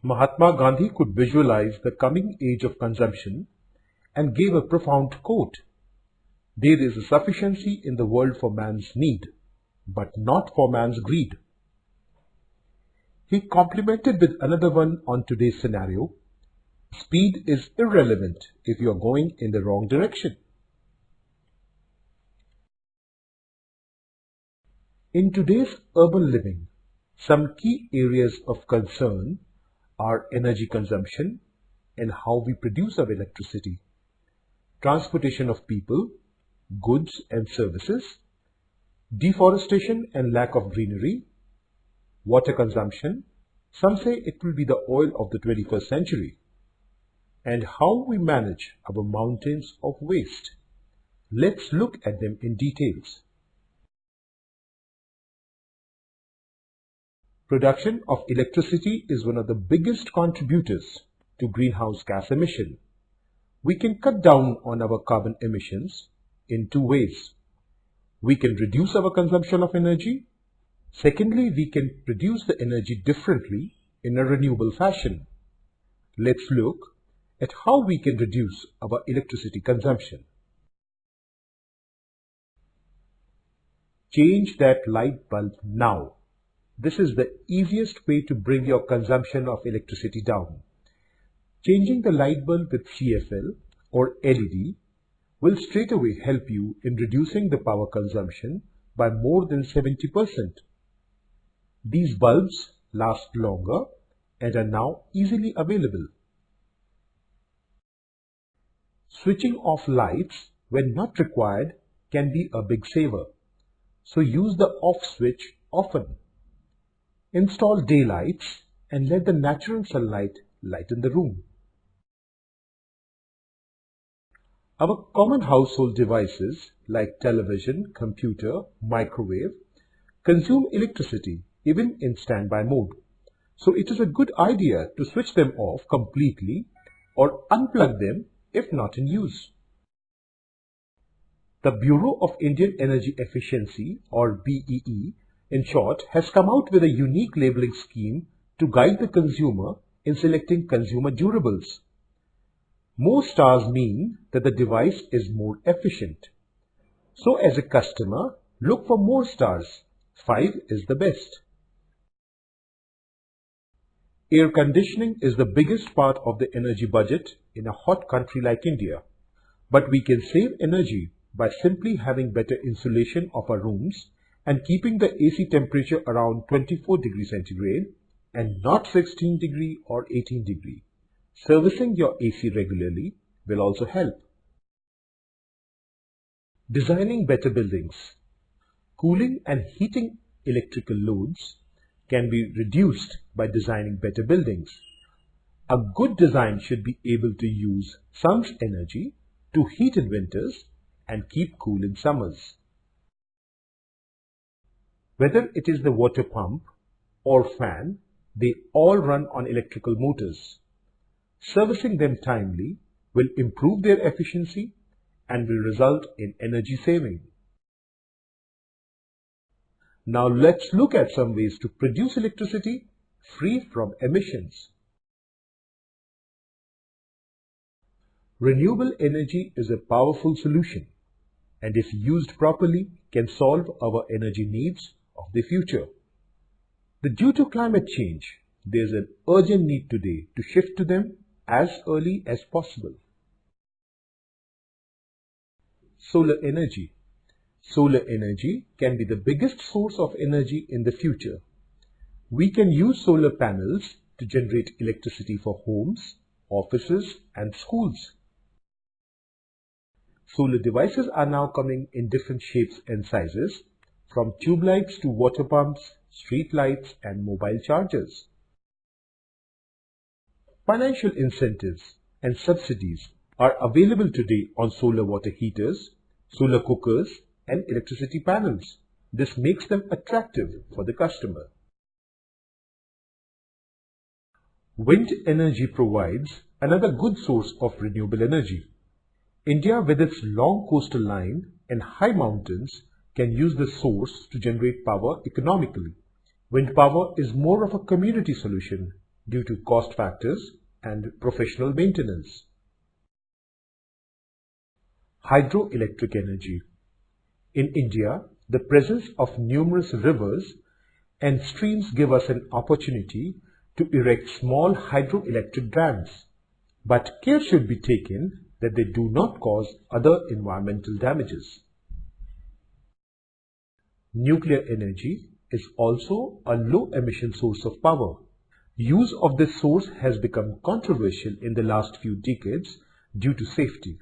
Mahatma Gandhi could visualize the coming age of consumption and gave a profound quote: "There is a sufficiency in the world for man's need, but not for man's greed." He complemented with another one on today's scenario: "Speed is irrelevant if you are going in the wrong direction." In today's urban living, some key areas of concern are energy consumption and how we produce our electricity, transportation of people, goods and services, deforestation and lack of greenery, water consumption, some say it will be the oil of the 21st century, and how we manage our mountains of waste. Let's look at them in details. Production of electricity is one of the biggest contributors to greenhouse gas emission. We can cut down on our carbon emissions in two ways. We can reduce our consumption of energy. Secondly, we can produce the energy differently in a renewable fashion. Let's look at how we can reduce our electricity consumption. Change that light bulb now. This is the easiest way to bring your consumption of electricity down. Changing the light bulb with CFL or LED will straightaway help you in reducing the power consumption by more than 70%. These bulbs last longer and are now easily available. Switching off lights when not required can be a big saver, so use the off switch often. Install daylights and let the natural sunlight lighten the room. Our common household devices like television, computer, microwave consume electricity even in standby mode. So it is a good idea to switch them off completely or unplug them if not in use. The Bureau of Indian Energy Efficiency, or BEE, in short, has come out with a unique labeling scheme to guide the consumer in selecting consumer durables. More stars mean that the device is more efficient. So as a customer, look for more stars. 5 is the best. Air conditioning is the biggest part of the energy budget in a hot country like India. But we can save energy by simply having better insulation of our rooms and keeping the AC temperature around 24 degrees centigrade and not 16 degree or 18 degree. Servicing your AC regularly will also help. Designing better buildings. Cooling and heating electrical loads can be reduced by designing better buildings. A good design should be able to use sun's energy to heat in winters and keep cool in summers. Whether it is the water pump or fan, they all run on electrical motors. Servicing them timely will improve their efficiency and will result in energy saving. Now let's look at some ways to produce electricity free from emissions. Renewable energy is a powerful solution and if used properly can solve our energy needs of the future. Due to climate change, there is an urgent need today to shift to them as early as possible. Solar energy. Solar energy can be the biggest source of energy in the future. We can use solar panels to generate electricity for homes, offices and schools. Solar devices are now coming in different shapes and sizes, from tube lights to water pumps, street lights and mobile chargers. Financial incentives and subsidies are available today on solar water heaters, solar cookers and electricity panels. This makes them attractive for the customer. Wind energy provides another good source of renewable energy. India, with its long coastal line and high mountains, can use this source to generate power economically. Wind power is more of a community solution due to cost factors and professional maintenance. Hydroelectric energy. In India, the presence of numerous rivers and streams give us an opportunity to erect small hydroelectric dams, but care should be taken that they do not cause other environmental damages. Nuclear energy is also a low-emission source of power. Use of this source has become controversial in the last few decades due to safety.